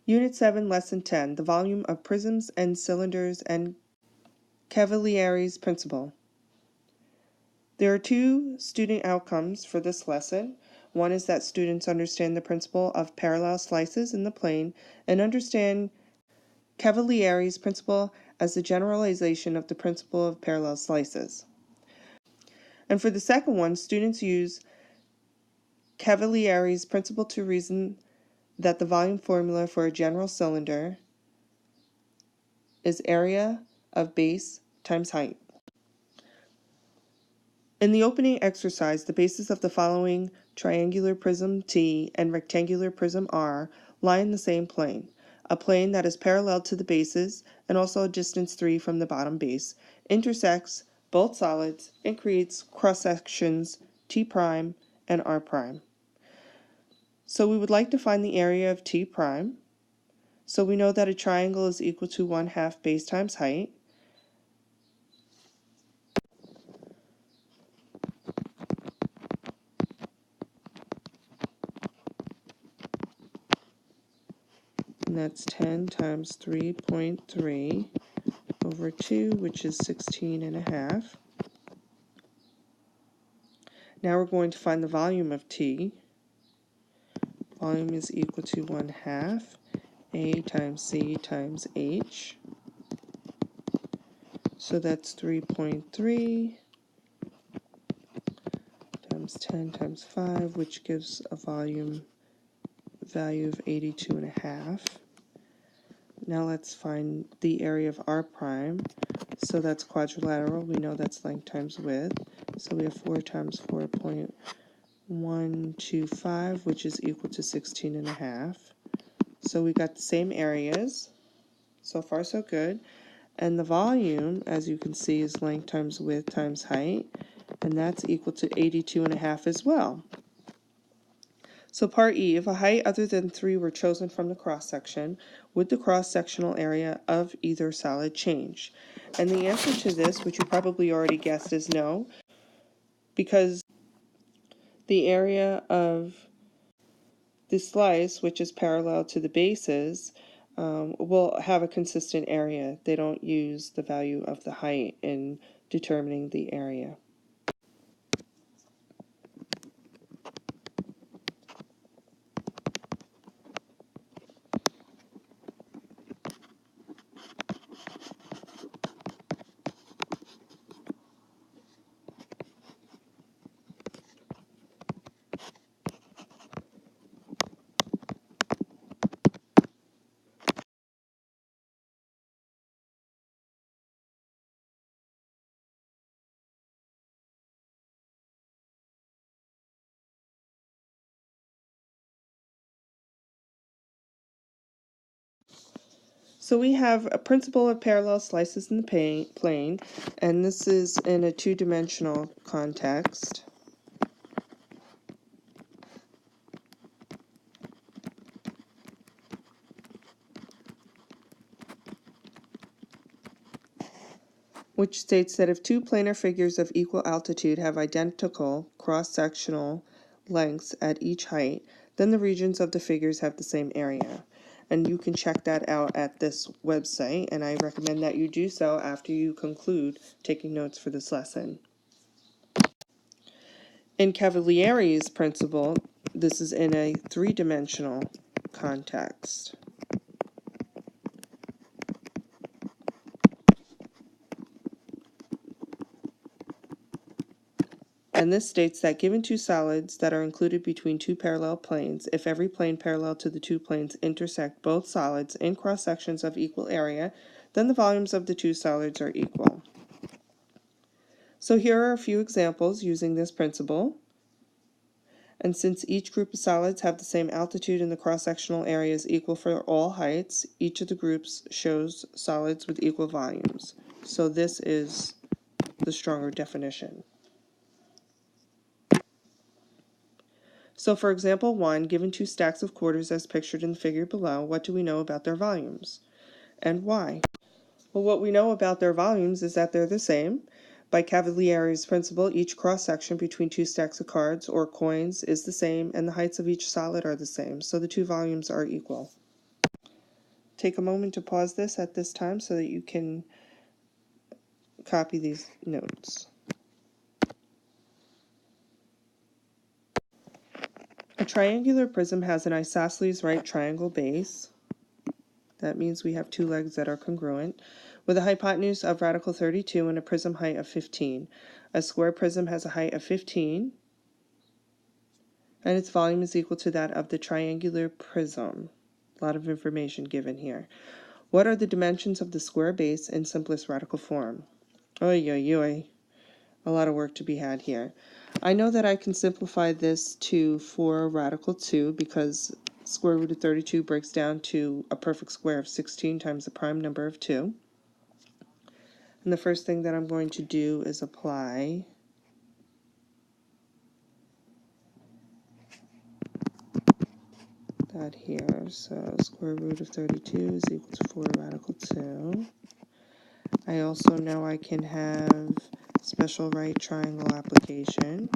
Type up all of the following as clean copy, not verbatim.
Unit 7, Lesson 10, the volume of prisms and cylinders and Cavalieri's principle. There are two student outcomes for this lesson. One is that students understand the principle of parallel slices in the plane and understand Cavalieri's principle as the generalization of the principle of parallel slices. And for the second one, students use Cavalieri's principle to reason that the volume formula for a general cylinder is area of base times height. In the opening exercise, the bases of the following triangular prism T and rectangular prism R lie in the same plane, a plane that is parallel to the bases and also a distance 3 from the bottom base, intersects both solids and creates cross-sections T' and R'. So we would like to find the area of T'. So we know that a triangle is equal to 1/2 base times height. And that's 10 times 3.3 over 2, which is 16.5. Now we're going to find the volume of T. Volume is equal to 1/2 A times C times H. So that's 3.3 times 10 times 5, which gives a volume value of 82.5. Now let's find the area of R'. So that's quadrilateral. We know that's length times width. So we have 4 times 4.125, which is equal to 16.5. So we got the same areas. So far so good. And the volume, as you can see, is length times width times height. And that's equal to 82.5 as well. So part E, if a height other than 3 were chosen from the cross-section, would the cross-sectional area of either solid change? And the answer to this, which you probably already guessed, is no, because the area of the slice, which is parallel to the bases, will have a consistent area. They don't use the value of the height in determining the area. So we have a principle of parallel slices in the plane, and this is in a two-dimensional context. Which states that if two planar figures of equal altitude have identical cross-sectional lengths at each height, then the regions of the figures have the same area. And you can check that out at this website, and I recommend that you do so after you conclude taking notes for this lesson. In Cavalieri's principle, this is in a three-dimensional context. And this states that given two solids that are included between two parallel planes, if every plane parallel to the two planes intersect both solids in cross-sections of equal area, then the volumes of the two solids are equal. So here are a few examples using this principle. And since each group of solids have the same altitude and the cross-sectional area is equal for all heights, each of the groups shows solids with equal volumes. So this is the stronger definition. So for example 1, given two stacks of quarters as pictured in the figure below, what do we know about their volumes? And why? Well, what we know about their volumes is that they're the same. By Cavalieri's principle, each cross-section between two stacks of cards or coins is the same, and the heights of each solid are the same, so the two volumes are equal. take a moment to pause this at this time so that you can copy these notes. A triangular prism has an isosceles right triangle base. That means we have two legs that are congruent, with a hypotenuse of radical 32 and a prism height of 15. A square prism has a height of 15, and its volume is equal to that of the triangular prism. A lot of information given here. What are the dimensions of the square base in simplest radical form? Oy, oy, oy. A lot of work to be had here. I know that I can simplify this to 4 radical 2 because square root of 32 breaks down to a perfect square of 16 times the prime number of 2. And the first thing that I'm going to do is apply that here. So square root of 32 is equal to 4 radical 2. I also know I can have special right triangle application.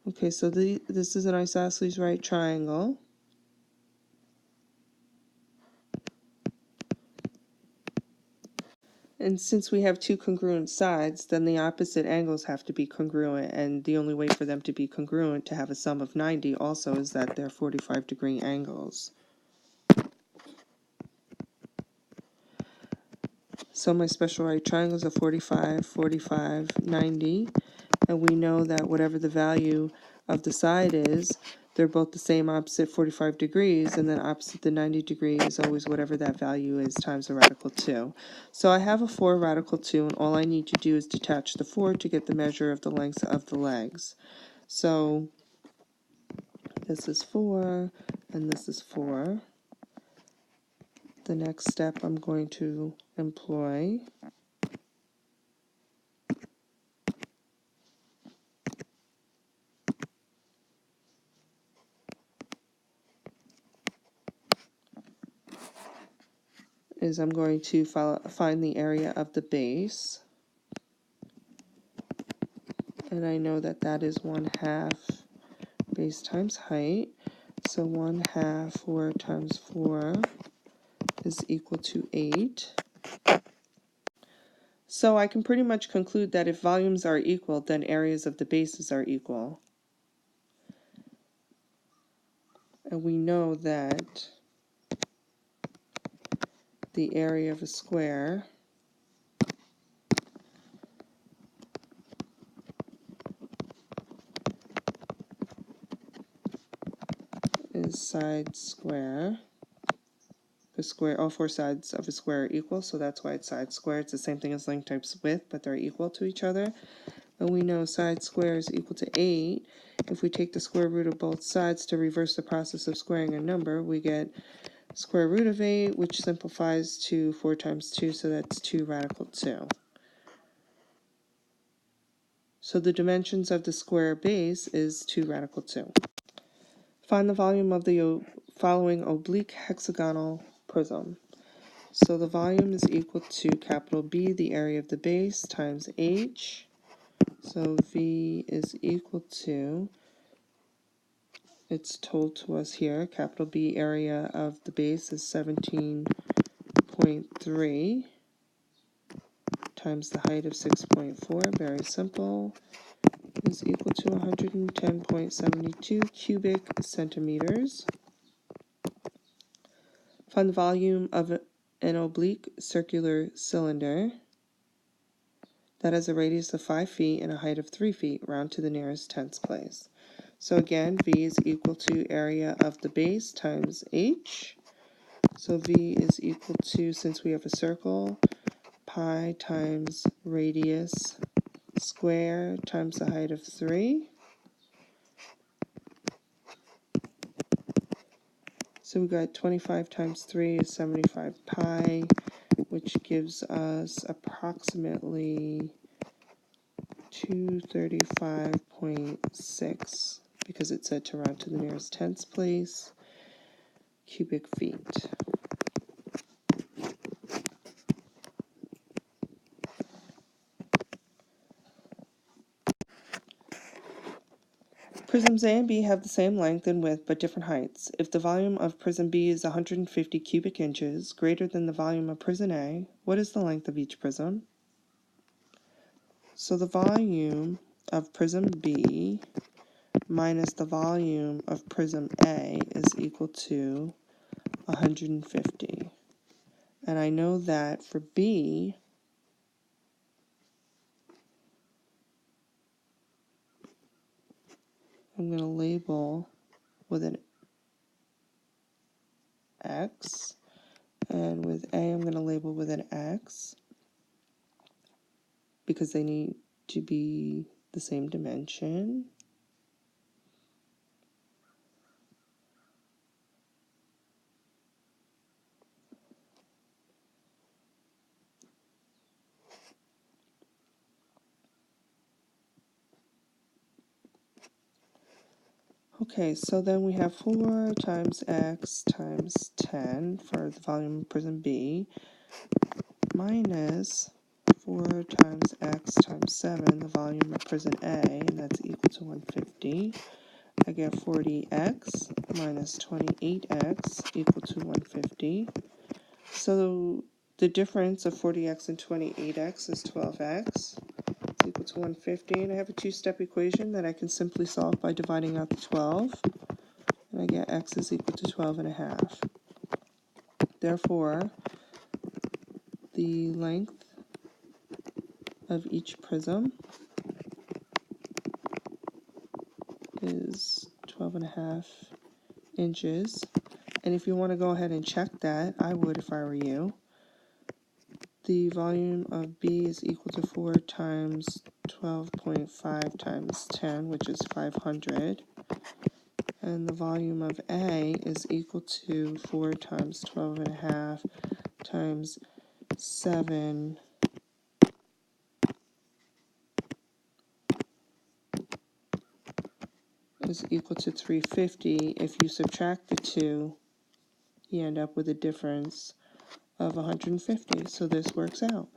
Okay, so this is an isosceles right triangle. And since we have two congruent sides, then the opposite angles have to be congruent, and the only way for them to be congruent to have a sum of 90 also is that they're 45-degree angles. So my special right triangles are 45, 45, 90, and we know that whatever the value of the side is, they're both the same opposite 45 degrees, and then opposite the 90 degree is always whatever that value is times a radical 2. So I have a 4 radical 2, and all I need to do is detach the 4 to get the measure of the length of the legs. So this is 4, and this is 4. The next step I'm going to employ is I'm going to find the area of the base, and I know that that is 1/2 base times height, so 1/2 4 times 4 is equal to 8. So I can pretty much conclude that if volumes are equal, then areas of the bases are equal. And we know that the area of a square is side square. The square, all 4 sides of a square are equal, so that's why it's side square. It's the same thing as length times width, but they're equal to each other. And we know side square is equal to 8. If we take the square root of both sides to reverse the process of squaring a number, we get square root of 8, which simplifies to 4 times 2, so that's 2 radical 2. So the dimensions of the square base is 2 radical 2. Find the volume of the following oblique hexagonal prism. So the volume is equal to capital B, the area of the base, times H. So V is equal to, it's told to us here, capital B area of the base is 17.3 times the height of 6.4, very simple, is equal to 110.72 cubic centimeters. Find the volume of an oblique circular cylinder that has a radius of 5 feet and a height of 3 feet, round to the nearest tenths place. So again, V is equal to area of the base times H. So V is equal to, since we have a circle, pi times radius square times the height of 3. So we got 25 times 3 is 75 pi, which gives us approximately 235.6, because it said to round to the nearest tenths place, cubic feet. Prisms A and B have the same length and width but different heights. If the volume of prism B is 150 cubic inches, greater than the volume of prism A, what is the length of each prism? So the volume of prism B minus the volume of prism A is equal to 150. And I know that for B, I'm going to label with an X, and with A I'm going to label with an X because they need to be the same dimension. Okay, so then we have 4 times X times 10 for the volume of prism B minus 4 times X times 7, the volume of prism A, and that's equal to 150. I get 40x minus 28x equal to 150. So the difference of 40x and 28x is 12x. It's equal to 150, and I have a two-step equation that I can simply solve by dividing out the 12. And I get x is equal to 12 and a half. Therefore, the length of each prism is 12 and a half inches. And if you want to go ahead and check that, I would if I were you. The volume of B is equal to 4 times 12.5 times 10, which is 500. And the volume of A is equal to 4 times 12 and a half times 7 is equal to 350. If you subtract the two, you end up with a difference of 150. So this works out.